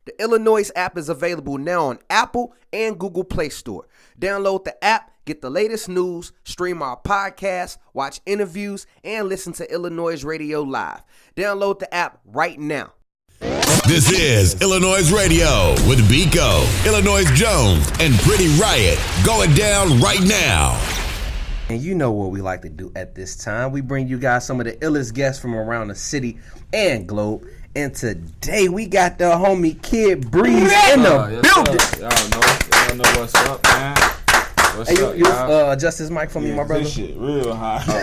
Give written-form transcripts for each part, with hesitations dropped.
The iLLANOiZE app is available now on Apple and Google Play Store. Download the app, get the latest news, stream our podcasts, watch interviews, and listen to iLLANOiZE Radio live. Download the app right now. This is iLLANOiZE Radio with Biko, iLLANOiZE Jones, and Pretty Riot. Going down right now. And you know what we like to do at this time. We bring you guys some of the illest guests from around the city and globe. And today we got the homie Kid Breeze in the building. Y'all know what's up, man. What's up, y'all? Adjust this mic for me, my brother. This shit real high. Oh,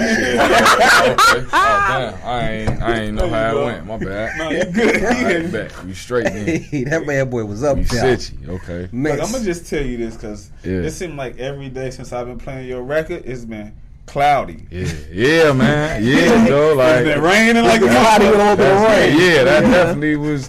damn. I ain't know how it went. My bad. No, you good. Right, bet. You straight, man. That bad boy was up. You sitchy. Okay. Look, I'm going to just tell you this because it seemed like every day since I've been playing your record, it's been cloudy. Yeah, man. Yeah, though. Like, it's been raining like a cloudy with a little bit of rain. Yeah, that definitely was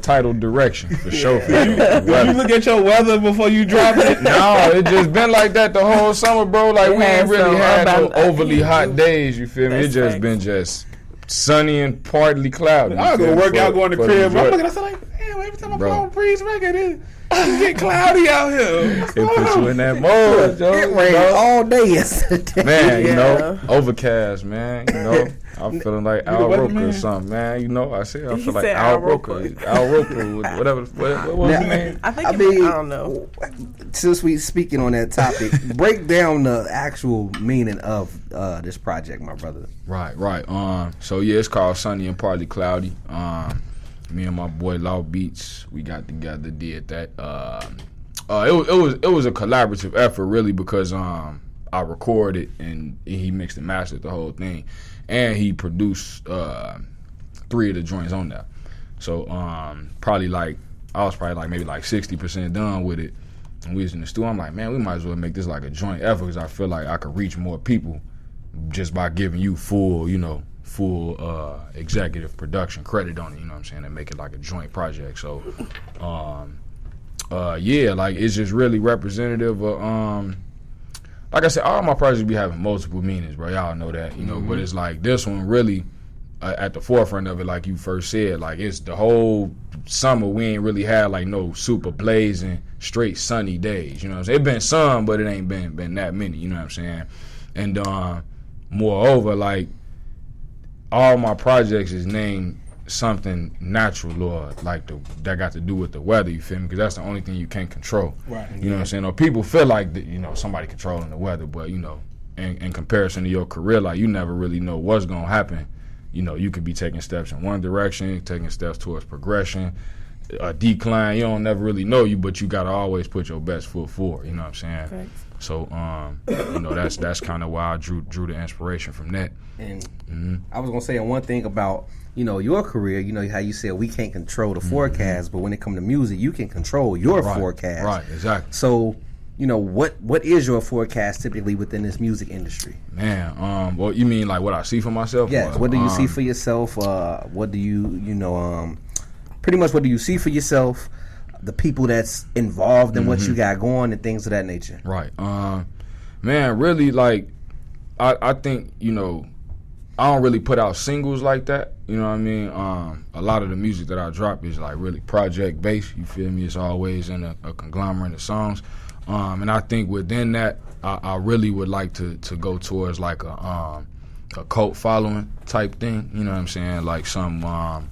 titled direction for sure. Did you look at your weather before you dropped it? No, it just been like that the whole summer, bro. Like, we ain't really had no overly hot days, you feel me? It just been just sunny and partly cloudy. I go work out, go in the crib. I'm looking, I said, like, damn, every time I play on Breeze record, it get cloudy out here. It puts you in that mode, Joe. It rained all day yesterday. Man, you know, overcast, man. You know, I'm feeling like Al Roker or something, man. You know, I feel like Al Roker. Al Roker, whatever. What was his name? I don't know. Since we speaking on that topic, break down the actual meaning of this project, my brother. Right. So yeah, it's called Sunny and Partly Cloudy. Me and my boy Law Beats, we got together, did that. It was a collaborative effort, really, because I recorded and he mixed and mastered the whole thing, and he produced 3 of the joints on there. So I was probably maybe 60% done with it, and we was in the studio. I'm like, man, we might as well make this like a joint effort because I feel like I could reach more people just by giving you full executive production credit on it, you know what I'm saying, and make it like a joint project. So like it's just really representative of like I said, all my projects be having multiple meanings, bro. Y'all know that, you know, but it's like this one really at the forefront of it, like you first said, like it's the whole summer we ain't really had like no super blazing straight sunny days, you know what I'm saying? It been some, but it ain't been that many, you know what I'm saying? And moreover, like all my projects is named something natural or like that got to do with the weather, you feel me? Because that's the only thing you can't control. Right. You know what I'm saying? Or people feel like, somebody controlling the weather, but, you know, in comparison to your career, like you never really know what's going to happen. You know, you could be taking steps in one direction, taking steps towards progression, a decline. You don't never really know but you got to always put your best foot forward, you know what I'm saying? Thanks. So, that's kind of why I drew the inspiration from that. And I was gonna say one thing about your career. You know how you said we can't control the forecast, but when it comes to music, you can control your forecast. Right, exactly. So, what is your forecast typically within this music industry? Man, well, you mean like what I see for myself? Yes. What do you see for yourself? What do you pretty much what do you see for yourself? The people that's involved in what you got going and things of that nature. Right. Man, really, like, I think, I don't really put out singles like that. You know what I mean? A lot of the music that I drop is, like, really project-based. You feel me? It's always in a conglomerate of songs. And I think within that, I really would like to go towards, like, a cult following type thing. You know what I'm saying? Like some...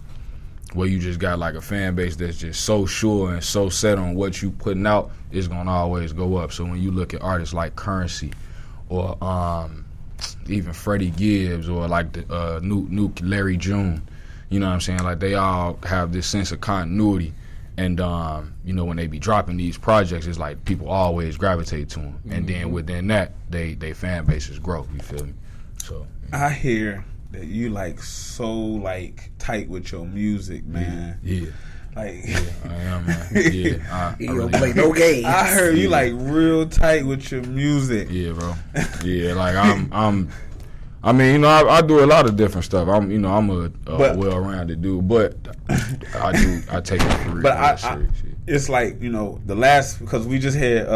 where you just got like a fan base that's just so sure and so set on what you putting out, it's gonna always go up. So when you look at artists like Currency or even Freddie Gibbs or like the new Larry June, you know what I'm saying? Like they all have this sense of continuity, and when they be dropping these projects, it's like people always gravitate to them, and then within that, they fan bases grow. You feel me? So I hear that you like so like tight with your music, man. Yeah. Like I am, man. Yeah. You don't play no games. I heard you like real tight with your music. Yeah, bro. Yeah, like I mean, I do a lot of different stuff. I'm a well-rounded dude, but I take it for real. But it's like, the last, because we just had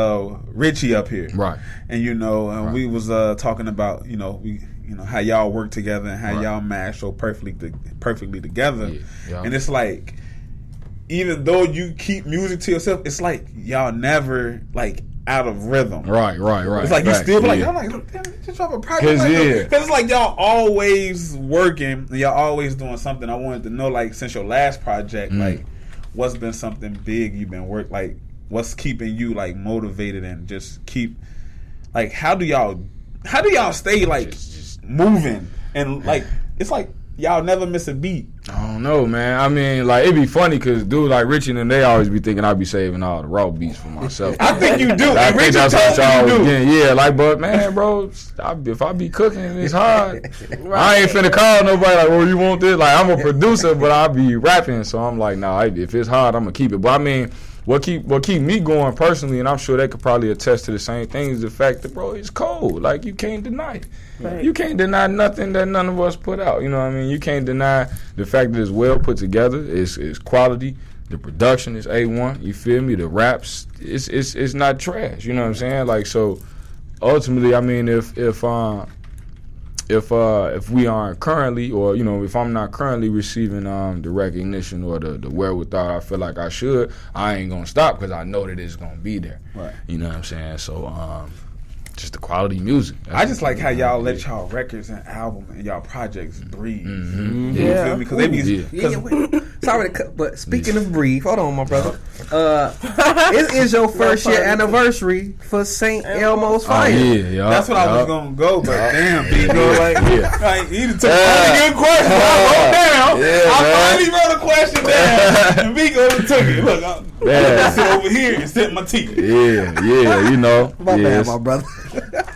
Richie up here. Right. And we was talking about, how y'all work together and how y'all mash so perfectly together. Yeah. And it's like, even though you keep music to yourself, it's like y'all never like out of rhythm. Right. It's like you still like, I'm like, look, damn, just drop a project. Because it's like y'all always working and y'all always doing something. I wanted to know, like, since your last project, like, what's been something big you've been like, what's keeping you like motivated and just keep, like, how do y'all stay like just moving and like it's like y'all never miss a beat? I don't know, man. I mean, like, it'd be funny because dude like Richie and they always be thinking I'd be saving all the raw beats for myself. I think you do. I think that's what y'all do. Yeah, like, but man, bro, if I be cooking, it's hard. I ain't finna call nobody like, well, you want this? Like, I'm a producer, but I be rapping, so I'm like, nah, if it's hard, I'm gonna keep it. But I mean, what keep me going personally, and I'm sure they could probably attest to the same thing, is the fact that, bro, it's cold. Like, you can't deny it. Right. You can't deny nothing that none of us put out. You know what I mean? You can't deny the fact that it's well put together. It's quality. The production is A1. You feel me? The raps, it's not trash. You know what I'm saying? Like, so ultimately, I mean, if we aren't currently, or, you know, if I'm not currently receiving the recognition or the wherewithal I feel like I should, I ain't gonna stop because I know that it's gonna be there. Right. You know what I'm saying? So just the quality music. I just like how y'all let y'all records and album and y'all projects breathe. Mm-hmm. Yeah. You feel me? Because they be sorry to cut, but speaking of breathe, hold on, my brother. It is your first year anniversary for St. Elmo's Fire. Yeah. That's what I was gonna go, but damn, Biko, like he took a good question. I wrote down. I finally wrote a question down, and Biko took it. Look, I sit over here and set my teeth. Yeah, you know. My bad, my brother.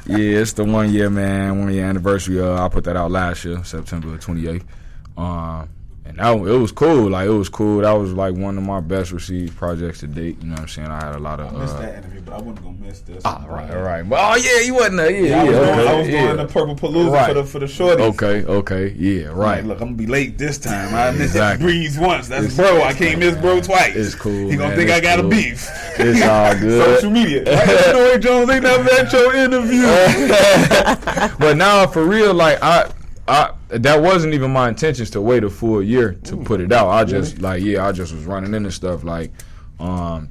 Yeah, it's the 1 year, man. 1 year anniversary. I put that out last year, September 28th. And it was cool. Like, it was cool. That was like one of my best received projects to date. You know what I'm saying? I had a lot of. I missed that interview, but I wasn't gonna miss this. Right. Well, you wasn't there. I was going to Purple Palooza for the shorties. Okay. Yeah, right. Like, look, I'm gonna be late this time. I missed that Breeze once. That's bro. I can't miss bro twice. It's cool. He gonna think I got a beef. It's all good. Social media. Illinois Jones ain't never at your interview. But now, for real, like that wasn't even my intentions to wait a full year to put it out. I just was running into stuff like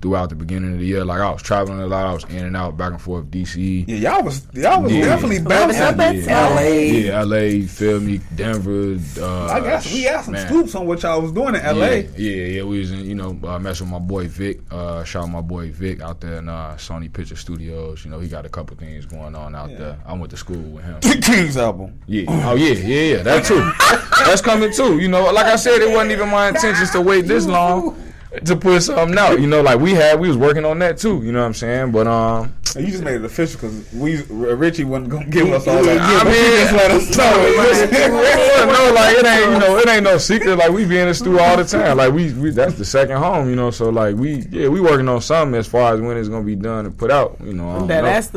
throughout the beginning of the year. Like, I was traveling a lot. I was in and out, back and forth, DC. Yeah, y'all was definitely bouncing. LA. Yeah, LA, you feel me? Denver. I guess we had some scoops on what y'all was doing in LA. Yeah, we was in, messing with my boy Vic. Shout out my boy Vic out there in Sony Picture Studios. You know, he got a couple things going on out there. I went to school with him. King's album. Yeah. Oh yeah. That too. That's coming too. You know, like I said, it wasn't even my intentions to wait this long to put something out. You know, like we was working on that too. You know what I'm saying? But you just made it official because Richie wasn't gonna give us all that. I mean, just let us know. No, like it ain't no secret. Like, we be in the studio all the time. Like, we that's the second home. You know, so like we working on something as far as when it's gonna be done and put out. You know, that's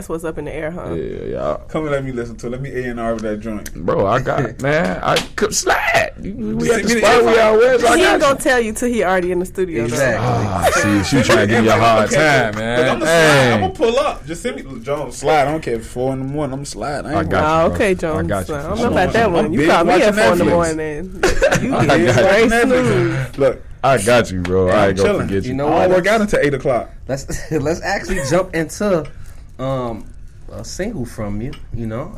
what's up in the air, huh? Yeah. Come and let me listen to it. Let me A&R with that joint, bro. I got it, man. I could slide. We at the spot we out with. He ain't gonna tell you till he already in the studio. Exactly. See, she trying to give you a hard time, man. I'm gonna pull up. Just send me, Jones. Slide. I don't care if it's 4 in the morning. I'm gonna slide. I got you. Okay, Jones. I got you. I don't know about that one. You call me at 4 in the morning. You get very smooth. Look, I got you, bro. I ain't gonna forget you. You know I what? work out until 8 o'clock. Let's actually jump into a single from you. You know,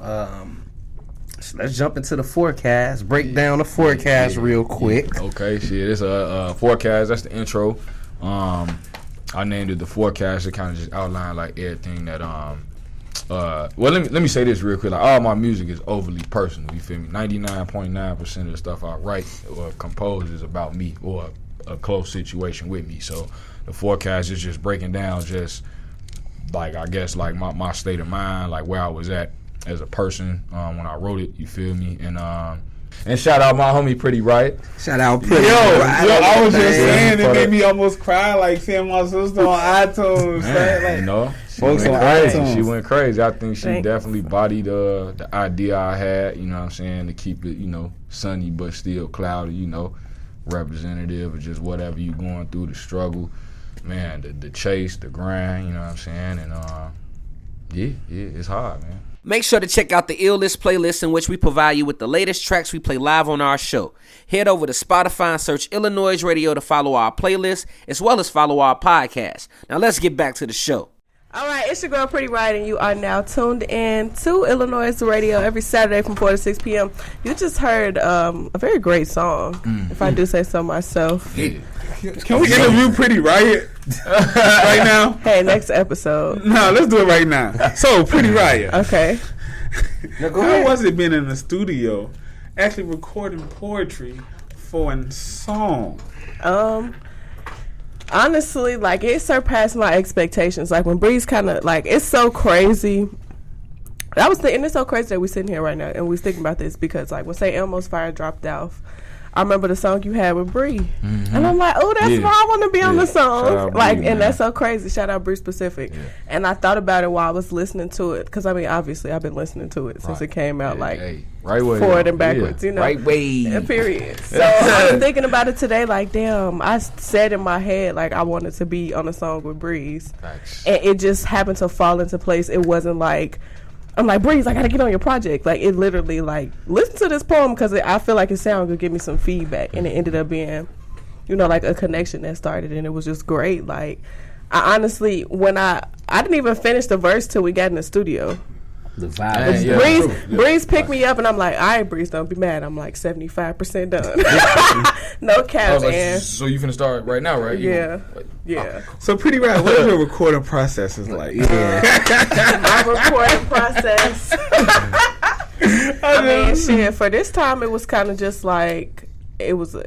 so let's jump into the forecast. Break down the forecast real quick. Okay, shit. It's a forecast. That's the intro. I named it the forecast. It kind of just outlined like everything that well, let me say this real quick. Like, all my music is overly personal. You feel me? 99.9% of the stuff I write or compose is about me or a close situation with me. So the forecast is just breaking down, just like, I guess, like my state of mind, like where I was at as a person when I wrote it. You feel me? And shout out my homie Pretty Riot. Shout out Pretty Riot. Yo, I was just saying, it made me almost cry, like seeing my sister on iTunes. Man, like, you know, folks on iTunes. She went crazy. I think she definitely bodied the idea I had, you know what I'm saying, to keep it, sunny but still cloudy, representative of just whatever you going through, the struggle, man, the chase, the grind, you know what I'm saying, and yeah, it's hard, man. Make sure to check out the iLLANOiZE playlist in which we provide you with the latest tracks we play live on our show. Head over to Spotify and search iLLANOiZE Radio to follow our playlist as well as follow our podcast. Now let's get back to the show. All right, it's your girl Pretty Riot, and you are now tuned in to iLLANOiZE Radio every Saturday from 4 to 6 p.m. You just heard a very great song, if I do say so myself. Yeah. Can we interview Pretty Riot right now? Hey, next episode. No, let's do it right now. So, Pretty Riot. Okay. How was it being in the studio actually recording poetry for a song? Honestly, like, it surpassed my expectations. Like, when Breeze kind of, like, it's so crazy. And it's so crazy that we're sitting here right now and we're thinking about this because, like, when Say Elmo's Fire dropped off, I remember the song you had with Bree. Mm-hmm. And I'm like, oh, that's why I want to be on the song. Like, Bree, and that's so crazy. Shout out Bree specific. Yeah. And I thought about it while I was listening to it. Because, I mean, obviously, I've been listening to it since it came out, right way, forward and backwards, you know. Right way. Period. So I was thinking about it today, like, damn, I said in my head, like, I wanted to be on a song with Breeze. Thanks. And it just happened to fall into place. It wasn't like, I'm like, Breeze, I gotta get on your project. Like, it literally, like, listen to this poem because I feel like it sounded good, give me some feedback. And it ended up being, you know, like a connection that started, and it was just great. Like, I honestly, when I didn't even finish the verse till we got in the studio. The vibe. Breeze picked me up, and I'm like, all right, Breeze, don't be mad. I'm like 75% done. No cap, man. So you finna start right now, right? Yeah. So Pretty Riot, what is your recording process is like? My recording process. I mean, shit, for this time, it was kind of just like, it was, I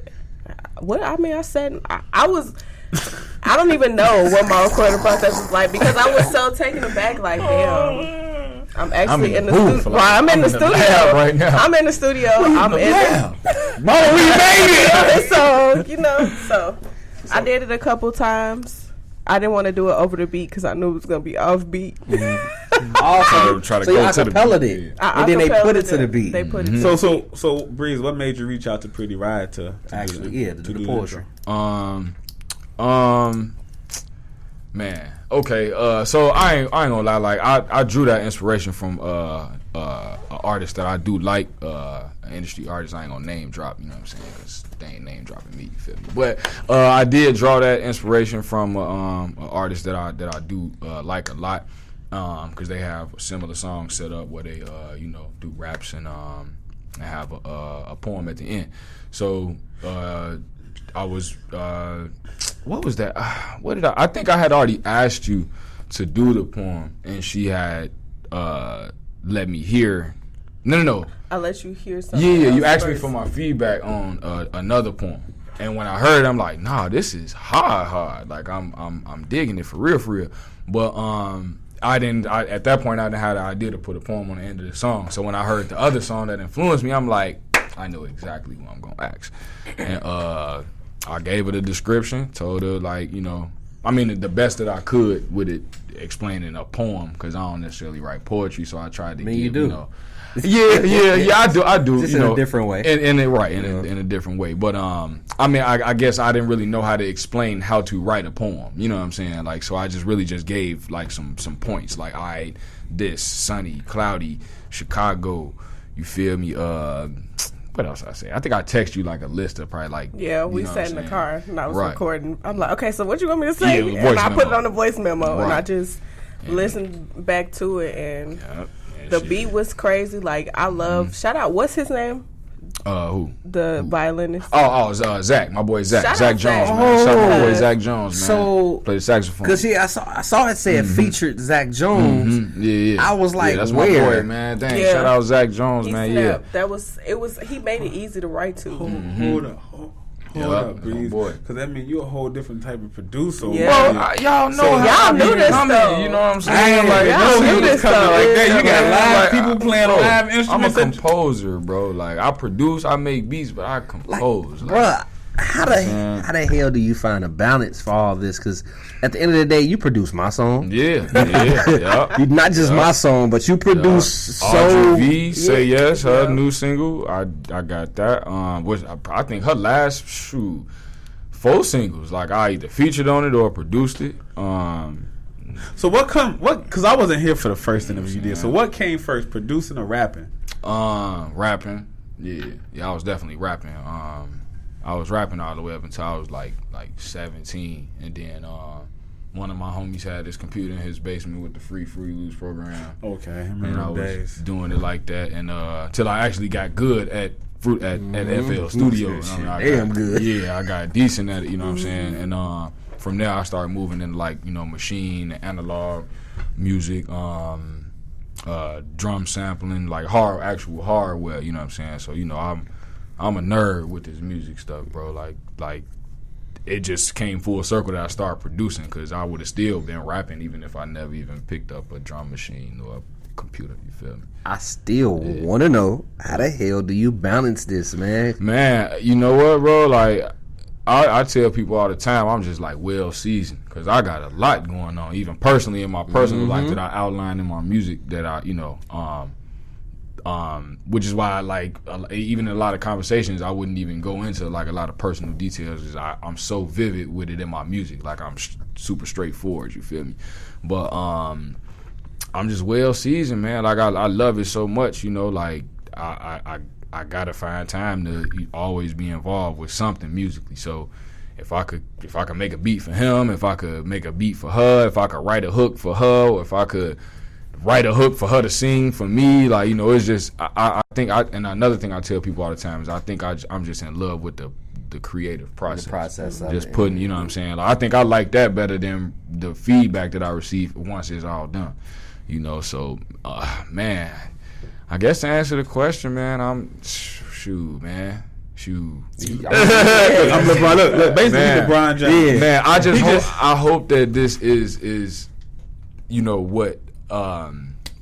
don't even know what my recording process was like because I was so taken aback, like, damn. I'm actually in the studio. I'm in the studio right now. I'm in the studio. I'm in the Mama, we made it. So, you know, I did it a couple times. I didn't want to do it over the beat because I knew it was going to be off beat. Also, try to so you go to the acapella beat. it. And then they put it to the beat. They put it to the beat. So Breeze, what made you reach out to Pretty Riot to do the poetry? Man, okay. So I ain't gonna lie. Like I drew that inspiration from an artist that I do like, an industry artist. I ain't gonna name drop. You know what I'm saying? Because they ain't name dropping me. You feel me? But I did draw that inspiration from an artist that I do like a lot. Because they have a similar song set up where they do raps and have a poem at the end. So I was what was that? I think I had already asked you to do the poem, and she had let me hear. No. I let you hear something. Yeah, you asked me for my feedback on another poem, and when I heard it, I'm like, nah, this is hard. Like I'm digging it for real. But at that point I didn't have the idea to put a poem on the end of the song. So when I heard the other song that influenced me, I'm like, I know exactly what I'm gonna ask, and I gave her the description, told her, like, you know, I mean, the best that I could with it, explaining a poem, because I don't necessarily write poetry, so I tried to give, you do. You know, yeah, I do. Just you in know, a different way. In a different way. But I mean, I guess I didn't really know how to explain how to write a poem. You know what I'm saying? Like, so I just really just gave like some points, like, all right, this sunny, cloudy, Chicago. You feel me? What else I say? I think I text you like a list of probably like. Yeah, we sat in the car and I was recording. I'm like, okay, so what you want me to say? Yeah, and I put it on the voice memo and I just listened back to it, and the beat was crazy. Like, I love. Shout out, what's his name? Who? The violinist. Zach, my boy Zach. Shout Zach out Jones, Zach. man. Shout out my boy Zach Jones, man. So, play the saxophone. Because I saw it said featured Zach Jones. Mm-hmm. Yeah. I was like, that's where? my boy, man. Dang, shout out Zach Jones, man. Yeah, that was. It was. He made it easy to write to. Hold up, Breeze. Because that means you're a whole different type of producer. Yeah. Well, y'all know So y'all knew this though. You know what I'm saying? Y'all knew this Like that. You got live Like, people playing live instruments. I'm a composer, bro. Like, I produce, I make beats, but I compose. Bruh, how the hell do you find a balance for all this? Because at the end of the day, you produce my song. Yeah. Not just my song, but you produce Audrey V, Say Yes, her new single. I got that. Which I think her last 4 singles. Like, I either featured on it or produced it. So because I wasn't here for the first interview you did. So what came first, producing or rapping? Rapping. Yeah, I was definitely rapping. I was rapping all the way up until I was like 17, and then one of my homies had this computer in his basement with the free Lose program. Okay, I and remember I was days. doing it like that, and till I actually got good at FL Studio. Damn good. Yeah, I got decent at it. You know what I'm saying? And from there, I started moving into like machine, analog music, drum sampling, like actual hardware. You know what I'm saying? So I'm a nerd with this music stuff, bro. Like it just came full circle that I started producing, because I would have still been rapping even if I never even picked up a drum machine or a computer. You feel me? I still want to know, how the hell do you balance this, man? Man, you know what, bro? Like I tell people all the time, I'm just like well seasoned, because I got a lot going on, even personally in my personal life that I outline in my music that I which is why I like even in a lot of conversations I wouldn't even go into like a lot of personal details, because I'm so vivid with it in my music. Like I'm super straightforward, you feel me? But I'm just well seasoned, man. Like I love it so much, like I gotta find time to always be involved with something musically. So if I could make a beat for him, if I could make a beat for her, if I could write a hook for her, or if I could write a hook for her to sing for me, like it's just I think and another thing I tell people all the time is I think I'm just in love with the creative process. The process of just it. putting, you know what I'm saying? Like, I think I like that better than the feedback that I receive once it's all done. So man, I guess to answer the question, man, I'm shoot. I'm LeBron. Look, basically LeBron James. Yeah. Man, I hope that this is what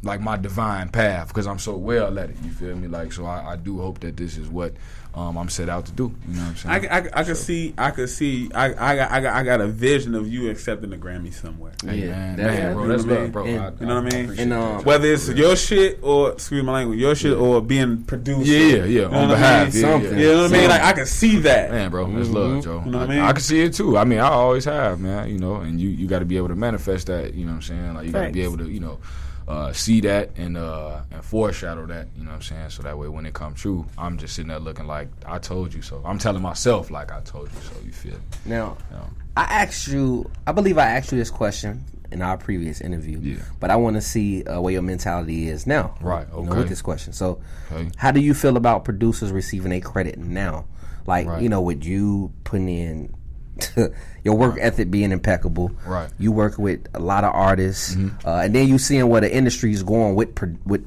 like my divine path, because I'm so well at it. You feel me? Like, so I do hope that this is what I'm set out to do. You know what I'm saying? I could see. I got a vision of you accepting the Grammy somewhere. Hey, man, bro, that's love, bro. You know what I mean? And whether it's your shit or, excuse my language, your shit or being produced. Yeah, on behalf, something. You know what I mean? Like I can see that, man, bro. That's love, Joe. You know what I mean? I can see it too. I mean, I always have, man. And you got to be able to manifest that. You know what I'm saying? Like you got to be able to, see that and foreshadow that, you know what I'm saying? So that way when it comes true, I'm just sitting there looking like, I told you so. I'm telling myself like I told you so, you feel me? Now, I believe I asked you this question in our previous interview, but I want to see where your mentality is now. Right, okay. With this question. So, how do you feel about producers receiving a credit now? Like, with you putting in your work ethic being impeccable, right? You work with a lot of artists, and then you seeing where the industry is going with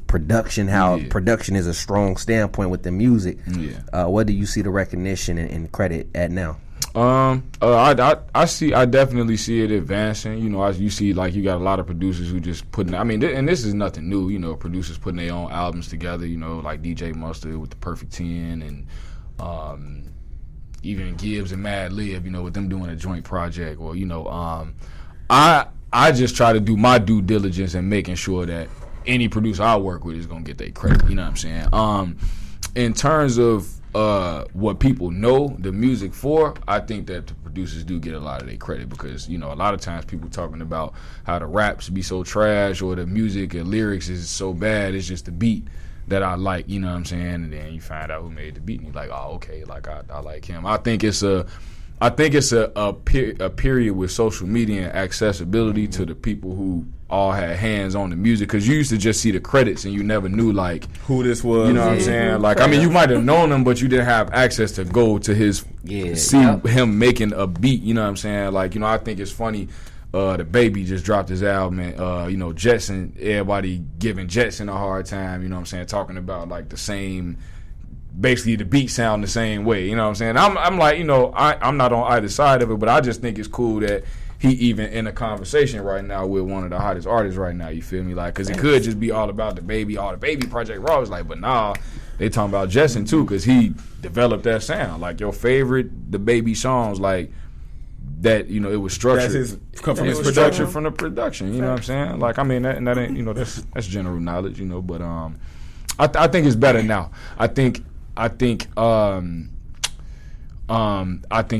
production. How production is a strong standpoint with the music. What do you see the recognition and credit at now? I definitely see it advancing. You see like you got a lot of producers who just putting. I mean, and this is nothing new. Producers putting their own albums together. Like DJ Mustard with the Perfect 10 and. Even Gibbs and Mad Lib, with them doing a joint project, or I just try to do my due diligence and making sure that any producer I work with is gonna get their credit. You know what I'm saying? In terms of what people know the music for, I think that the producers do get a lot of their credit, because a lot of times people talking about how the raps be so trash or the music and lyrics is so bad. It's just the beat that I like, you know what I'm saying? And then you find out who made the beat, and you're like, oh, okay, like I like him. I think it's a period with social media and accessibility to the people who all had hands on the music, because you used to just see the credits and you never knew like who this was. You know what I'm saying? Like, I mean, you might have known him, but you didn't have access to go to his him making a beat. You know what I'm saying? Like, I think it's funny. The Baby just dropped his album, and Jetson, everybody giving Jetson a hard time, you know what I'm saying, talking about like the same, basically the beat sound the same way, you know what I'm saying. I'm like, I'm not on either side of it, but I just think it's cool that he even in a conversation right now with one of the hottest artists right now, you feel me? Like, because it could just be all about the Baby, all the Baby Project Raw. It's like, but nah, they talking about Jetson too, because he developed that sound. Like, your favorite, the Baby songs, like, that, it was structured. That's from his production. Structured from the production. You know what I'm saying? Like, I mean, that ain't, that's general knowledge, but I think it's better now. I think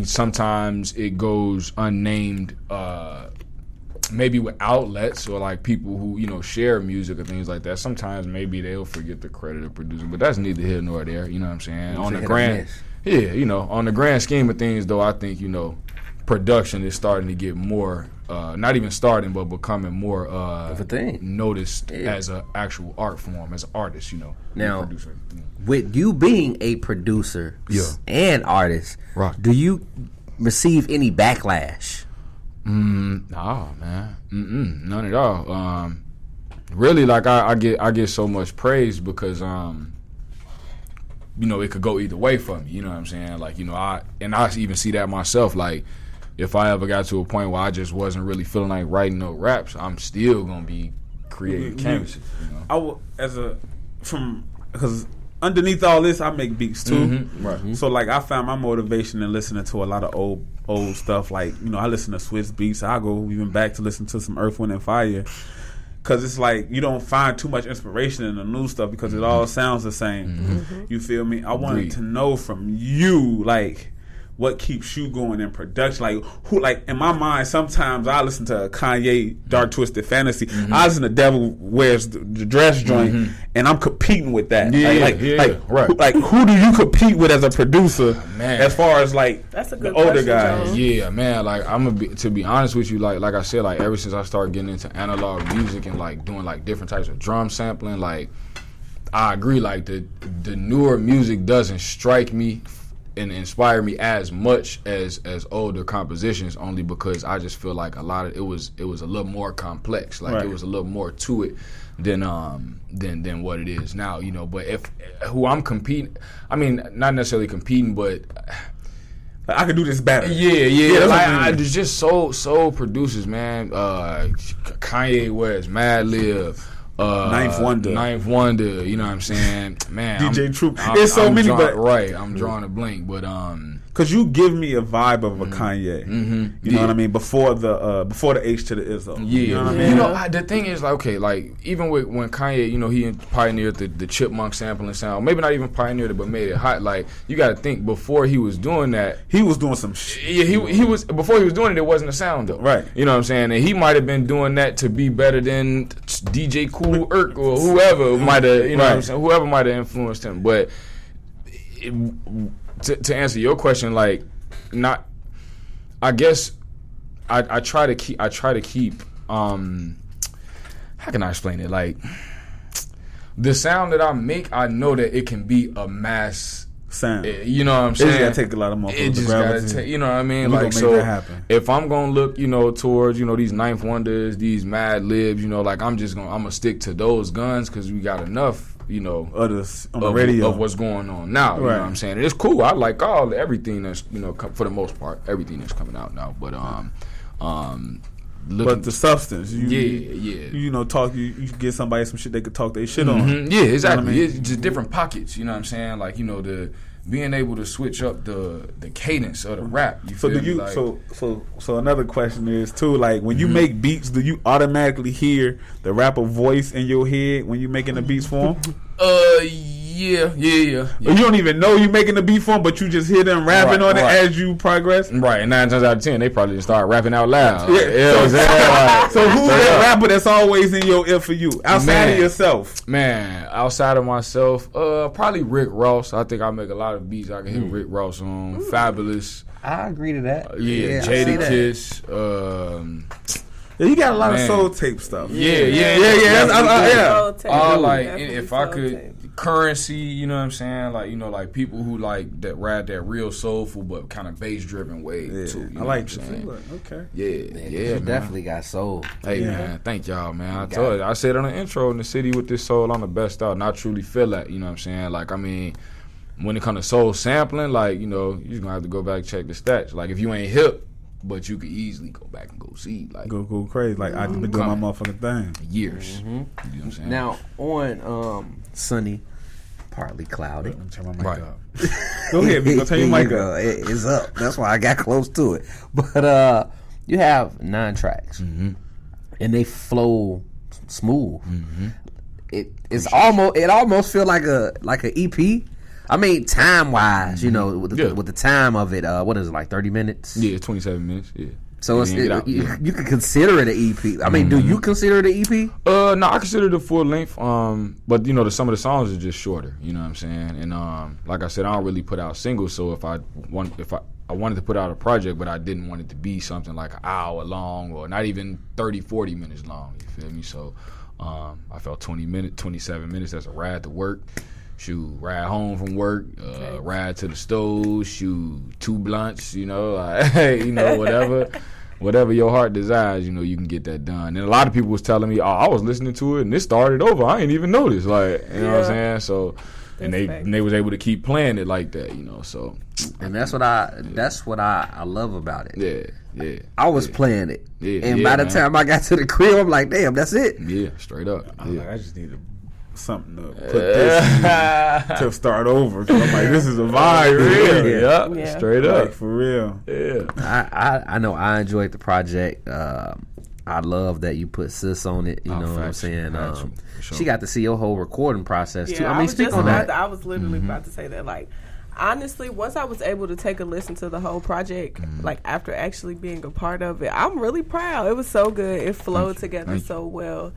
sometimes it goes unnamed maybe with outlets or like people who, you know, share music or things like that, sometimes maybe they'll forget the credit of producer, but that's neither here nor there, you know what I'm saying? On the grand, you know, on the grand scheme of things though, I think, you know, production is starting to get more, not even starting, but becoming more of a thing, noticed as an actual art form, as an artist, you know. Now, with you being a producer and artist, do you receive any backlash? Nah, man, none at all. Really, like I get so much praise because you know, it could go either way for me. You know what I'm saying? Like, you know, I even see that myself. Like, if I ever got to a point where I just wasn't really feeling like writing no raps, I'm still gonna be creating canvases. You know? Because underneath all this, I make beats too. Right. So like, I found my motivation in listening to a lot of old stuff. Like, you know, I listen to Swiss beats. I go even back to listen to some Earth, Wind and Fire. Because it's like you don't find too much inspiration in the new stuff because it all sounds the same. You feel me? I wanted to know from you, like, what keeps you going in production? Like, who? Like, in my mind, sometimes I listen to Kanye, Dark Twisted Fantasy. I listen to Devil Wears the Dress joint, and I'm competing with that. Like, who do you compete with as a producer? Man, as far as like that's a good the older question, guys. Joe. Yeah, man. Like, to be honest with you, like I said, like ever since I started getting into analog music and like doing like different types of drum sampling, like I agree. Like the newer music doesn't strike me and inspire me as much as older compositions, only because I just feel like a lot of it was a little more complex. Like, it was a little more to it than what it is now, you know. But who I'm competing, I mean, not necessarily competing, but I could do this better. Yeah. Like, there's just soul producers, man. Kanye West, Madlib, Ninth Wonder, you know what I'm saying? Man, DJ Troop. It's so many, but I'm drawing a blank, but because you give me a vibe of a Kanye, you know what I mean? Before the H to the Izzo, you know what I mean? You know, the thing is, like, okay, like even when Kanye, you know, he pioneered the chipmunk sampling sound. Maybe not even pioneered it, but made it hot. Like, you got to think, before he was doing that, he was doing some shit. Yeah, he was, before he was doing it, it wasn't a sound though, right? You know what I'm saying? And he might have been doing that to be better than DJ Kool Herc or whoever might have, you know what I'm saying? Whoever might have influenced him, but. To answer your question, like, not, I guess I try to keep how can I explain it? Like, the sound that I make, I know that it can be a mass sound. You know what I'm saying? It just gotta take a lot of more. It just gotta take, you know what I mean? Like, so if I'm gonna look, you know, towards, you know, these Ninth Wonders, these Mad Libs, you know, like, I'm gonna stick to those guns because we got enough, you know, others on the radio of what's going on now. You know what I'm saying? And it's cool. I like everything that's, you know, for the most part, everything that's coming out now. But but the substance, you know, talk. You get somebody some shit they could talk their shit on. Yeah, exactly. You know what I mean? It's just Mm-hmm. different pockets. You know what I'm saying? Like, you know, being able to switch up the cadence of the rap. You feel me? Like, so another question is too, like, when you make beats, do you automatically hear the rapper voice in your head when you making the beats for him? Yeah. You don't even know you making the beat for them, but you just hear them rapping on it as you progress. Right, and 9 times out of 10, they probably just start rapping out loud. Yeah. So who's that rapper that's always in your ear for you outside of yourself? Man, outside of myself, probably Rick Ross. I think I make a lot of beats I can hear Rick Ross on. Fabulous. I agree to that. Jadakiss. Yeah, you got a lot of soul tape stuff. Yeah. All like, if I could, Currency, you know what I'm saying? Like, you know, like people who like that rap that real soulful but kind of bass driven way too. You know I like what I'm saying? Okay. Yeah, you definitely got soul. Hey man, thank y'all, man. I said on the intro, in the city with this soul, I'm the best out, and I truly feel that. You know what I'm saying? Like, I mean, when it comes to soul sampling, like, you know, you're just gonna have to go back and check the stats. Like, if you ain't hip, but you could easily go back and go see, like, go crazy. Like, I've been doing my motherfucking thing years. You know what I'm saying? Now on sunny, partly cloudy. Turn my mic up. Go ahead, Vico. Turn your mic up. It's up. That's why I got close to it. But you have 9 tracks, and they flow smooth. It almost feel like a EP. I mean, time wise, you know, with the time of it, what is it, like 30 minutes? Yeah, 27 minutes. Yeah. So it's, you can consider it an EP. I mean, do you consider it an EP? No, I consider it a full length. But you know, some of the songs are just shorter. You know what I'm saying? And like I said, I don't really put out singles. So if I wanted to put out a project, but I didn't want it to be something like an hour long or not even 30, 40 minutes long. You feel me? So I felt 27 minutes. That's a ride to work. Shoot, ride home from work, ride to the stove, shoot, 2 blunts, you know, whatever your heart desires, you know, you can get that done. And a lot of people was telling me, oh, I was listening to it and it started over. I ain't even noticed, like, you know what I'm saying? So, and they was able to keep playing it like that, you know. So, and that's what I love about it. Yeah. I was playing it, and by the time I got to the crib, I'm like, damn, that's it. Yeah, straight up. I just need something to put this to start over. So I'm like, this is a vibe, Yeah, straight up, like, for real. Yeah, I know I enjoyed the project. I love that you put Sis on it. You know what I'm saying? Sure. She got to see your whole recording process too. Yeah, I mean, speak on that. I was literally about to say that. Like, honestly, once I was able to take a listen to the whole project, like after actually being a part of it, I'm really proud. It was so good. It flowed together so well.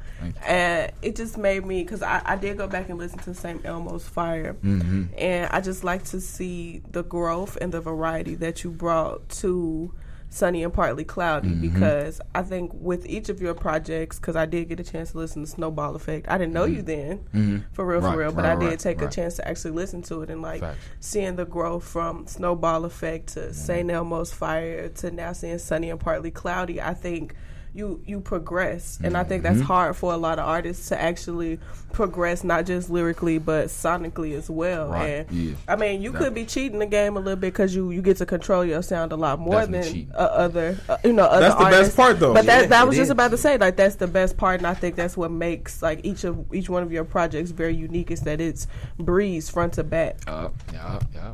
And it just made me, because I did go back and listen to St. Elmo's Fire. And I just like to see the growth and the variety that you brought to Sunny and Partly Cloudy, because I think with each of your projects, because I did get a chance to listen to Snowball Effect. I didn't know you then, for real, but I did take a chance to actually listen to it, and like seeing the growth from Snowball Effect to St. Elmo's Fire to now seeing Sunny and Partly Cloudy. I think you progress, and I think that's hard for a lot of artists to actually progress, not just lyrically but sonically as well. And I mean, you could be cheating the game a little bit because you get to control your sound a lot more than other other that's the artists. best part, though. But that was just about to say, like, that's the best part, and I think that's what makes like each one of your projects very unique, is that it's Breeze front to back. Yeah,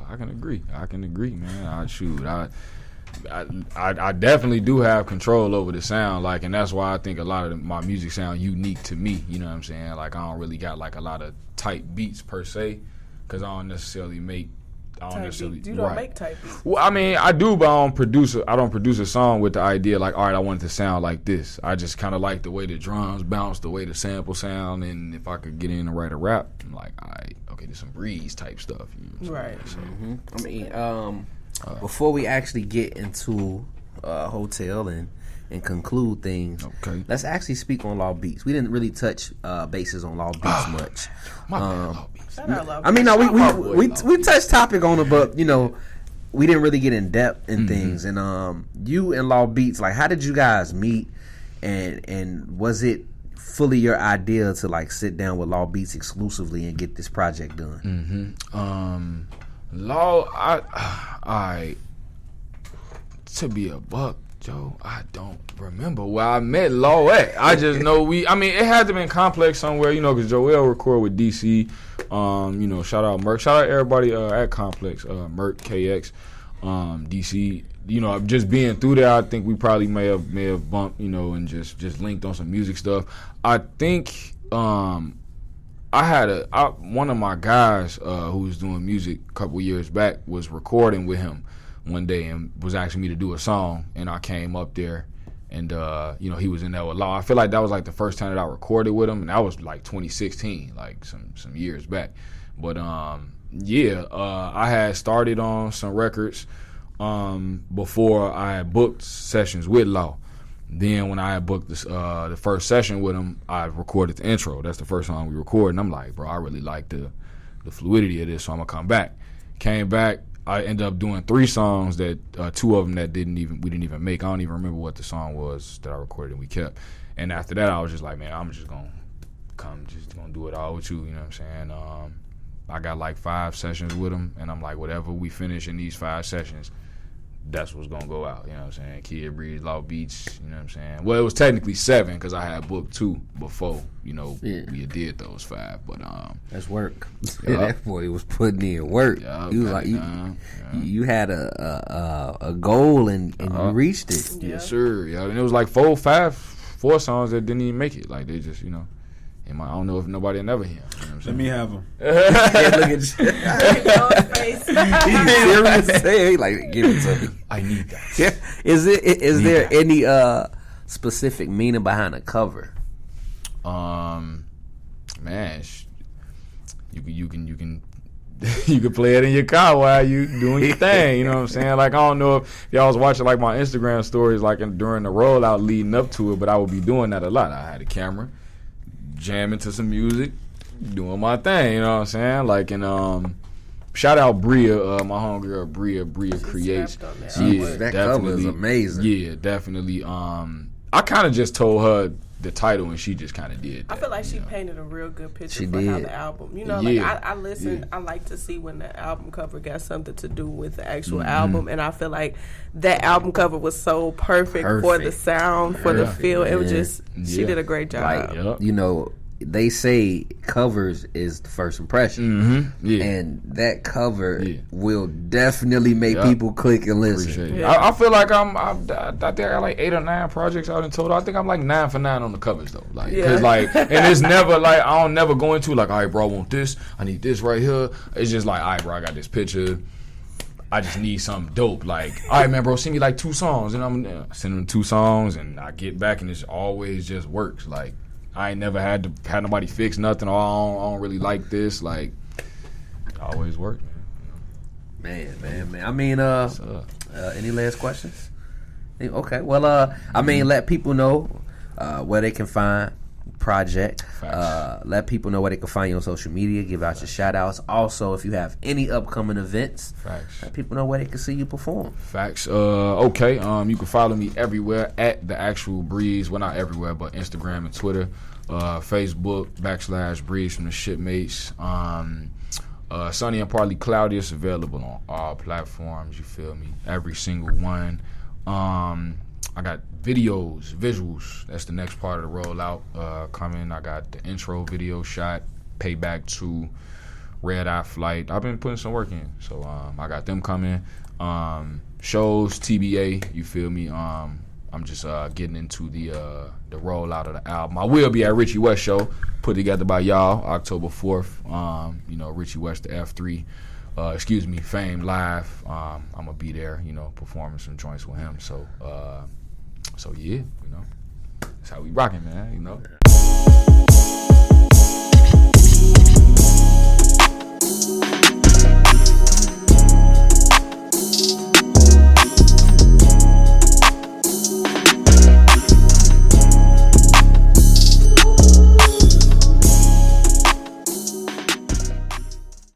I can agree, man. I definitely do have control over the sound, like, and that's why I think a lot of my music sound unique to me. You know what I'm saying? Like, I don't really got like a lot of tight beats per se, because I don't necessarily make. You don't make type beats. Well, I mean, I do, but I don't produce a song with the idea like, all right, I want it to sound like this. I just kind of like the way the drums bounce, the way the sample sound, and if I could get in and write a rap, I'm like, all right, okay, there's some Breeze type stuff. You know what I'm saying? So, I mean, before we actually get into Hotel and conclude things, let's actually speak on Law Beats. We didn't really touch bases on Law Beats much. My bad, Law Beats. I mean, no, we touched topic on it, but you know, we didn't really get in depth in things. And you and Law Beats, like, how did you guys meet? And was it fully your idea to like sit down with Law Beats exclusively and get this project done? Law, I to be a buck, Joe, I don't remember where I met Law at. I just know it had to be in Complex somewhere, you know, because Joel record with DC. You know, shout out Merc, shout out everybody at Complex, Merc, KX, DC. You know, just being through there, I think we probably may have bumped, you know, and just linked on some music stuff. I think I had one of my guys who was doing music a couple years back was recording with him one day and was asking me to do a song, and I came up there, and you know, he was in there with Law. I feel like that was like the first time that I recorded with him, and that was like 2016, like some years back. But I had started on some records before I had booked sessions with Law. Then when I had booked the first session with him, I recorded the intro. That's the first song we recorded, and I'm like, bro, I really like the fluidity of this, so I'm gonna come back. Came back, I ended up doing 3 songs that 2 of them that we didn't even make. I don't even remember what the song was that I recorded and we kept. And after that, I was just like, man, I'm just gonna do it all with you. You know what I'm saying? I got like 5 sessions with him, and I'm like, whatever we finish in these 5 sessions, that's what's gonna go out. You know what I'm saying? Kid Breeze, Law Beats. You know what I'm saying? Well, it was technically 7 because I had booked 2 before. You know, we did those 5, but that's work. That boy was putting in work. You was like, you had a goal and you reached it. Yes, sir. Yeah, and it was like 4 songs that didn't even make it. Like, they just, you know, I don't know if nobody will never hear him. You know what I'm Let me have him. Look at you. He's serious. Hey, like, give it to me. I need that. Is there any specific meaning behind a cover? Man, you can you can play it in your car while you doing your thing. You know what I'm saying? Like, I don't know if y'all was watching like my Instagram stories like during the rollout leading up to it, but I would be doing that a lot. I had a camera, jamming to some music, doing my thing. You know what I'm saying? Like, and shout out Bria, my homegirl Bria Creates. Yeah, that cover is amazing. Yeah, definitely. I kind of just told her the title, and she just kind of did that. I feel like she painted a real good picture She for did. how the album. You know, Yeah. like I listen. I like to see when the album cover got something to do with the actual album, and I feel like that album cover was so perfect for the sound, for the feel. It was just she did a great job. Like, you know, they say covers is the first impression, and that cover will definitely make people click and listen. I feel like I think I got like 8 or 9 projects out in total. I think I'm like 9 for 9 on the covers though. Like, cause like, and it's never like I don't never go into like, all right, bro, I want this. I need this right here. It's just like, all right, bro, I got this picture. I just need something dope. Like, all right, man, bro, send me like 2 songs, and I'm sending them 2 songs, and I get back, and it always just works. Like, I ain't never had nobody fix nothing. Or I don't really like this. Like, it always work, Man. I mean, any last questions? Okay. Well, I mean, let people know where they can find Project. Let people know where they can find you on social media. Give out your shout outs. Also, if you have any upcoming events, let people know where they can see you perform. Facts. Okay. You can follow me everywhere at The Actual Breeze. Well, not everywhere, but Instagram and Twitter. Facebook /Breeze from the Shipmates. Sunny and Partly Cloudy is available on all platforms. You feel me? Every single one. I got visuals. That's the next part of the rollout coming. I got the intro video shot, Payback 2, Red Eye Flight. I've been putting some work in, so I got them coming. Shows, TBA. You feel me? I'm just getting into the rollout of the album. I will be at Richie West show, put together by y'all, October 4th. You know, Richie West, the F3. Fame Live. I'm gonna be there, you know, performing some joints with him. So yeah, you know, that's how we rocking, man. You know.